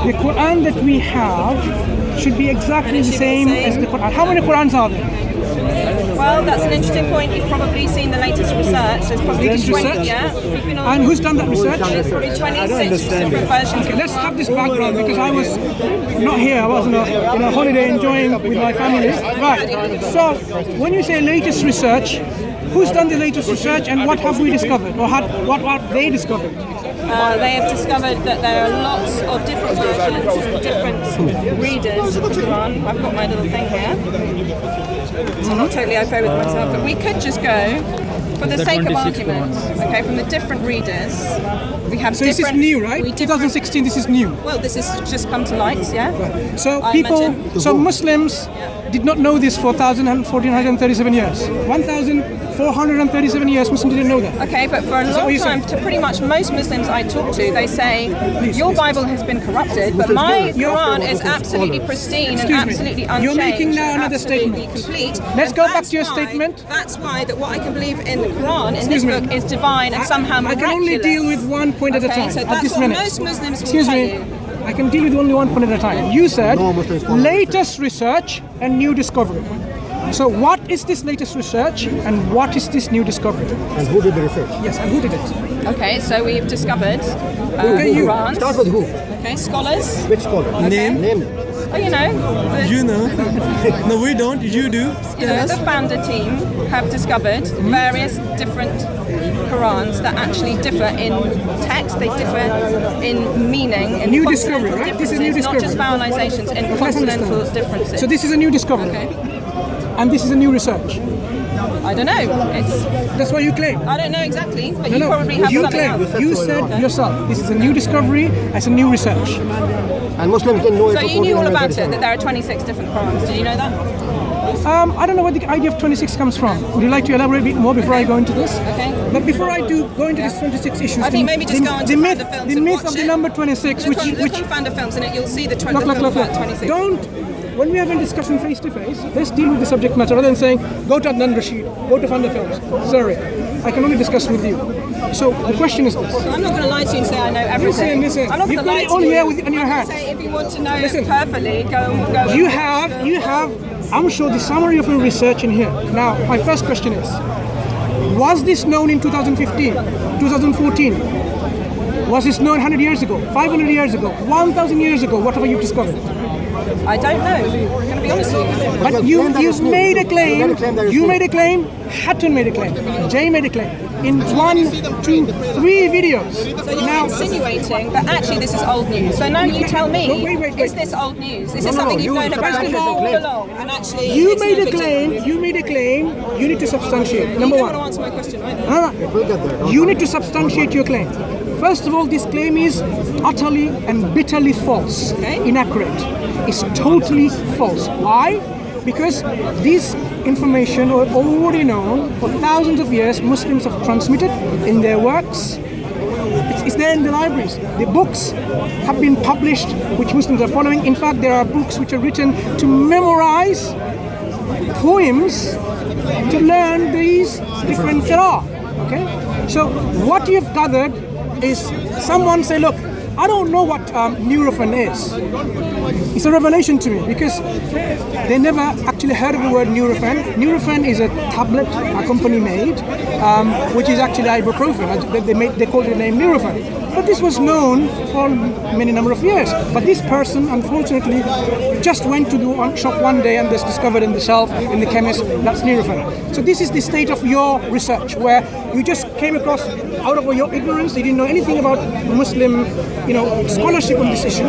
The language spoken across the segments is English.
the Quran that we have should be exactly the same as the Quran. How many Qurans are there? Well, that's an interesting point. You've probably seen the latest research. There's probably 20, yeah. And who's done that research? There's probably 26 different versions. Okay, let's have this background because I was not here. I was on a holiday enjoying with my family. Right. So, when you say latest research, who's done the latest research and what have we discovered? Or what have they discovered? They have discovered that there are lots of different versions, different readers of the Quran. I've got my little thing here. So I'm not totally okay with myself, but we could just go, for the sake of argument, okay, from the different readers, we have so different... So this is new, right? 2016, this is new. Well, this has just come to light, yeah. Right. So Muslims did not know this for 1,437 years. 1,437 years, Muslims didn't know that. Okay, but for a long time, to pretty much most Muslims I talk to, they say, your Bible has been corrupted, but my Quran is absolutely pristine and absolutely unchanged. You're making now another statement. Complete. Let's go back to your statement. That's why that what I can believe in the Quran, in this book, is divine and somehow miraculous. I can only deal with one point at a time. So that's what most Muslims will tell you. I can deal with only one point at a time. You said latest research and new discovery. So what is this latest research and what is this new discovery? And who did the research? Yes, and who did it? Okay, so we've discovered Quran. Start with who? Okay, scholars. Which scholar? Okay. Name. Oh, you know. You know. No, we don't. You do. You know, the founder team have discovered various different Qurans that actually differ in text, they differ in meaning, in new discovery, right? This is a new discovery. Not just vowelizations, in consonantal differences. So this is a new discovery. Okay. And this is a new research. I don't know. That's what you claim. I don't know exactly, but you probably have something else. You said yourself, this is a new discovery, it's a new research. And Muslims didn't know it. So you knew all about it, that there are 26 different Qurans. Did you know that? I don't know where the idea of 26 comes from. Would you like to elaborate a bit more before I go into this? Okay. But before I do go into this 26 issues, I think maybe just go on to Founder Films the myth of the number 26, look on Founder Films and you'll see the film about 26. When we have a discussion face to face, let's deal with the subject matter rather than saying, go to Adnan Rashid, go to Founder Films. Sorry, I can only discuss with you. So the question is this. I'm not going to lie to you and say I know everything. Listen. I'm not going to lie to you. All here on your hands. Say if you want to know it perfectly, go. You have, I'm sure, the summary of your research in here. Now, my first question is, was this known in 2015, 2014? Was this known 100 years ago, 500 years ago, 1,000 years ago, whatever you've discovered? I don't know. I'm going to be honest with you. But you've made a claim. You made a claim. Hatton made a claim. Jay made a claim. In 1, 2, 3 videos. So you're insinuating that actually this is old news. So now you tell me, is this old news? Is this something you've known about all along? And actually, you made a claim. You made a claim. You need to substantiate. Number one. You don't want to answer my question, right? You need to substantiate your claim. First of all, this claim is utterly and bitterly false, inaccurate. It's totally false. Why? Because this information are already known for thousands of years. Muslims have transmitted in their works. It's there in the libraries. The books have been published, which Muslims are following. In fact, there are books which are written to memorize poems to learn these different qira'ah. Okay? So what you've gathered is someone say, look, I don't know what Nurofen is. It's a revelation to me because they never actually heard of the word Nurofen. Nurofen is a tablet a company made, which is actually ibuprofen. They called it the name Nurofen. But this was known for many number of years. But this person, unfortunately, just went to the shop one day and just discovered in the shelf, in the chemist, that's Nurofen. So this is the state of your research, where you just came across out of your ignorance. You didn't know anything about Muslim, scholarship on this issue.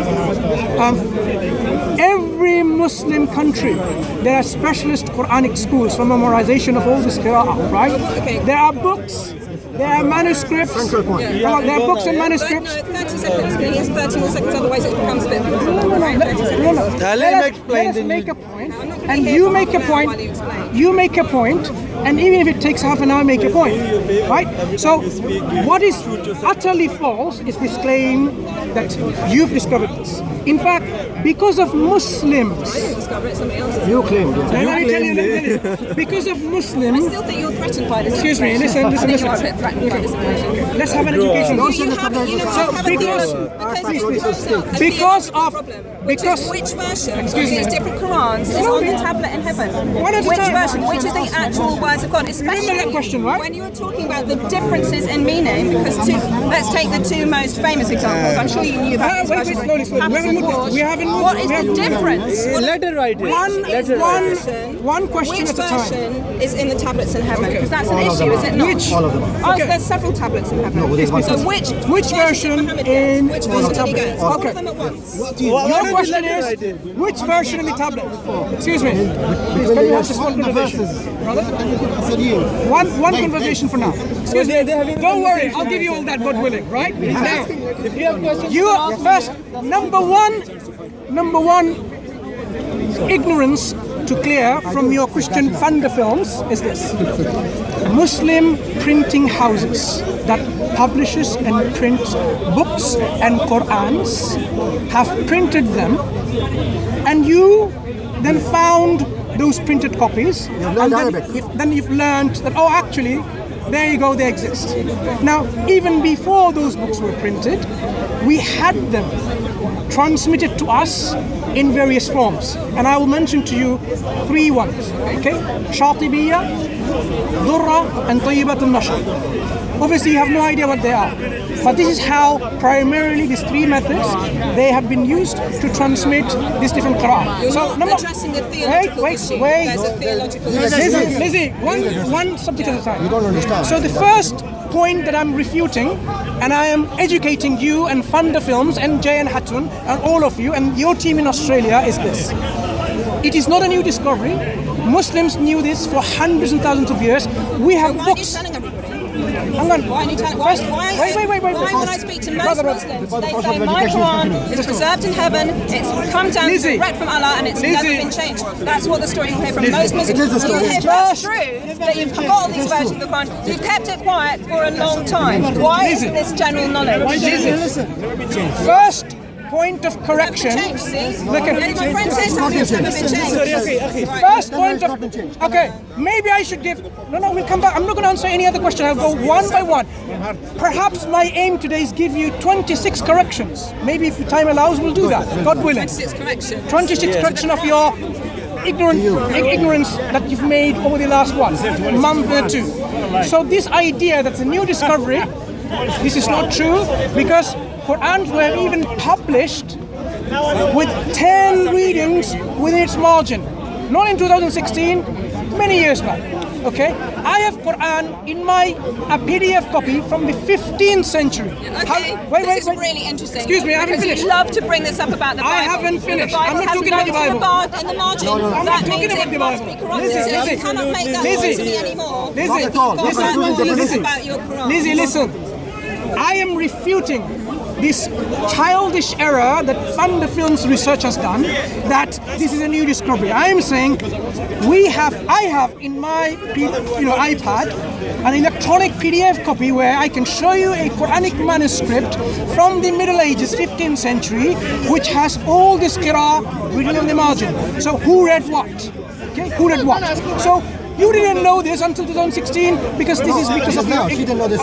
Every Muslim country, there are specialist Quranic schools for memorization of all this qira'ah, right? Okay. There are books. There are manuscripts. There are books and manuscripts. 30 seconds. Can you use 30 more seconds? Otherwise, it becomes a bit. Let us make a point, and you make a point. You make a point, and even if it takes half an hour, make a point, right? So, what is utterly false is this claim that you've discovered this. In fact, because of Muslims, I didn't discover it. Somebody else. You claimed it. Let me tell you, because of Muslims. I still think you're threatened by this. Excuse me. Listen. I think you are a bit threatened by this information. Let's have an education. You Because of which version of these different Qurans is on the tablet in heaven? Which version? Which is the actual words of God? Especially that question, right? when you were talking about the differences in meaning. Because let's take the two most famous examples. I'm sure you knew about these versions. We haven't moved. What is the difference? Let her write it. One question Which at a time. version is in the tablets in heaven? Because that's an issue, is it not? All of them. Oh, there's several tablets in heaven. So which version Muhammad in Which the version did he tablet? get? All Okay. of them at once. Your question is, which version in the tablet? Excuse me. Please, can you have just one conversation? Brother? One conversation for now. Excuse me. Don't worry, I'll give you all that, God willing, right? Now, If you have questions, you are first, number one, ignorance to clear from your Christian funder films is this. Muslim printing houses that publishes and prints books and Qurans have printed them, and you then found those printed copies, and then you've learned that, oh, actually, there you go, they exist. Now, even before those books were printed, we had them transmitted to us in various forms. And I will mention to you three ones, okay? Shatibiyya, Durra, and Tayyibat al-Nashr. Obviously, you have no idea what they are. But this is how, primarily, these three methods, they have been used to transmit these different Quran. You're not addressing the theological issue. There's a theological issue. Lizzie, one subject at a time. You don't understand. So the first point that I'm refuting, and I am educating you and Funder Films and Jay and Hatun and all of you and your team in Australia is this. It is not a new discovery. Muslims knew this for hundreds and thousands of years. We have Why are you books. telling everybody? Hang on. Why are you telling? Wait. Why when I speak to most Muslims, they say my Quran is preserved in heaven. It's come down direct from Allah, and it's never been changed. That's what the story you hear from most Muslims. If that's true, that you've got all these versions of the Quran, you've kept it quiet for a long time. Why isn't this general knowledge? First point of correction. Look at my friend says it's never been changed. First point of okay. Maybe I should give. No, we'll come back. I'm not going to answer any other question. I'll go one by one. Perhaps my aim today is give you 26 corrections. Maybe if time allows, we'll do that. God willing. 26 corrections. 26 correction of your ignorance that you've made over the last month or two. So this idea that's a new discovery, this is not true, because Qurans were even published with 10 readings within its margin. Not in 2016, many years back. Okay, I have Quran in a PDF copy from the 15th century. Okay, this is really interesting. Excuse me, I haven't finished. You love to bring this up about the Bible. I haven't finished. The Bible I'm not talking about the Bible. In the margin, I'm not talking about the Bible. Lizzie, you cannot make that point to me anymore. Lizzie, listen. I am refuting this childish error that Funder Films research has done, that this is a new discovery. I am saying I have in my iPad an electronic PDF copy where I can show you a Quranic manuscript from the Middle Ages, 15th century, which has all this qira'ah written on the margin. So who read what? Okay, who read what? So you didn't know this until 2016 because this is because of your ignorance.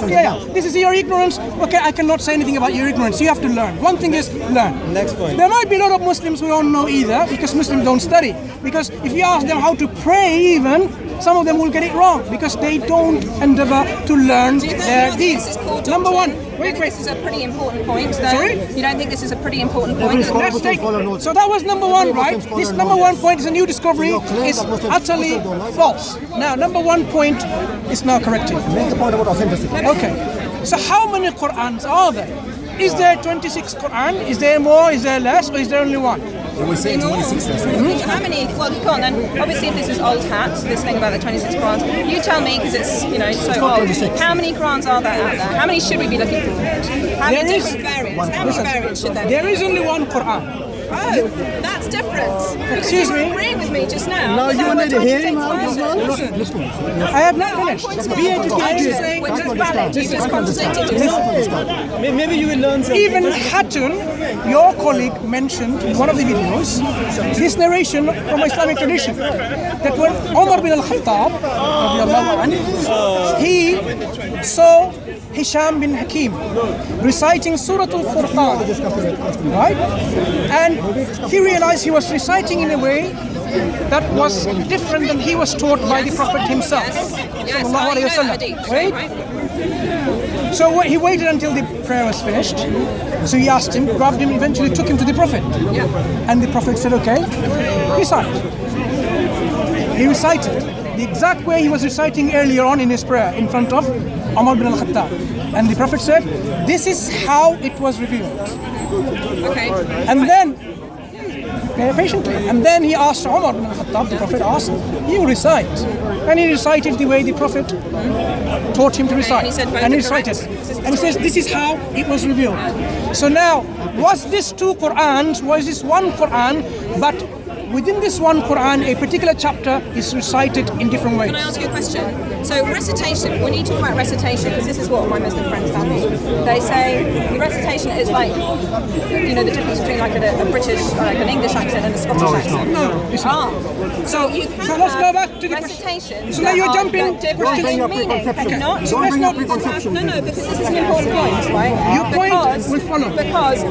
This is your ignorance. Okay, I cannot say anything about your ignorance. You have to learn. One thing is learn. Next point. There might be a lot of Muslims who don't know either because Muslims don't study. Because if you ask them how to pray even, some of them will get it wrong because they don't endeavor to learn their deeds. Number one. Wait. This is a pretty important point. Though. Sorry? You don't think this is a pretty important point? Let's take. So that was number one, right? This number one point is a new discovery. Is utterly false. Now, number one point is now corrected. Make the point about authenticity. Okay. So how many Qur'ans are there? Is there 26 Qur'an? Is there more? Is there less? Or is there only one? We say 26. How many? Well, go on then. Obviously, if this is old hat, this thing about the 26 Qurans, you tell me because it's so old. How many Qurans are there out there? How many should we be looking for? How many different variants? How many variants should there be? There is only one Qur'an. Oh, that's different. Excuse you were me? agreeing with me just now. Now you wanted to hear him out as well? I have not finished. Be educated. Which is valid. You just contradicted yourself. Maybe you will learn something. Even Hatun, your colleague, mentioned in one of the videos this narration from Islamic tradition that when Umar bin al-Khattab, he saw Hisham bin Hakim reciting Surah Al-Furqan, right? And he realized he was reciting in a way that was different than he was taught by the Prophet himself. Yes, Sallallahu alayhi wa sallam. right? Right? So he waited until the prayer was finished. So he asked him, grabbed him, eventually took him to the Prophet. Yeah. And the Prophet said, okay, recite. He recited the exact way he was reciting earlier on in his prayer in front of Umar bin al-Khattab. And the Prophet said, this is how it was revealed. Okay. And then, patiently, and then he asked Umar bin al-Khattab, the Prophet asked, you recite. And he recited the way the Prophet taught him to recite. And he said both and he are correct. recited. And he says, this is how it was revealed. So now, was this two Qur'ans, was this one Qur'an, but within this one Quran, a particular chapter is recited in different ways? Can I ask you a question? So recitation, when you talk about recitation, because this is what my Muslim friends tell me, they say the recitation is like, you know, the difference between like a British, or like an English accent and a Scottish accent. No, it's not. So you can So let's go back to the recitations. So now you're jumping. Different bring in up meaning. preconceptions. Not. Don't bring up let's not- preconceptions. No, because this is an important point, right? Your point Because- will follow. Because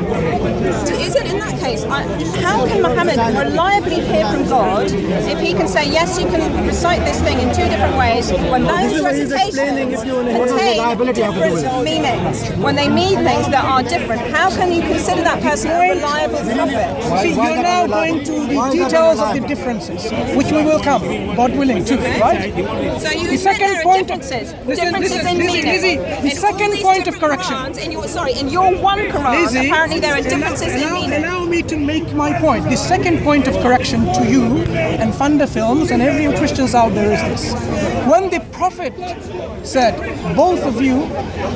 isn't in that case, how can Muhammad reliably hear from God if he can say, yes, you can recite this thing in two different ways, when this those is what he's explaining, if you want to hear. recitations Reliability contain have to do with different meanings, when they mean things that are different, how can you consider that person a reliable prophet? See, why you're is that now reliable? going to the Why is that details of the reliable? differences, which we will come, God willing, to, right? So you The said second there are point- differences. Listen, differences listen, in Lizzie, meaning. Lizzie, the In all second these point of different correction. Qurans, in your one Quran, Lizzie, apparently there are differences in meaning. allow me to make my point. The second point of correction to you and Funda Films and every Christians out there is this. When the Prophet said, both of you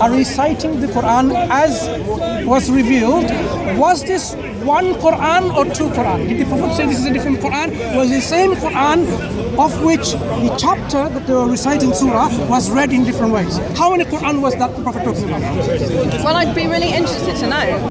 are reciting the Quran as was revealed, was this one Quran or two Quran? Did the Prophet say this is a different Quran? Was the same Quran of which the chapter that they were reciting surah was read in different ways? How many Quran was that the Prophet talking about? Well, I'd be really interested to know.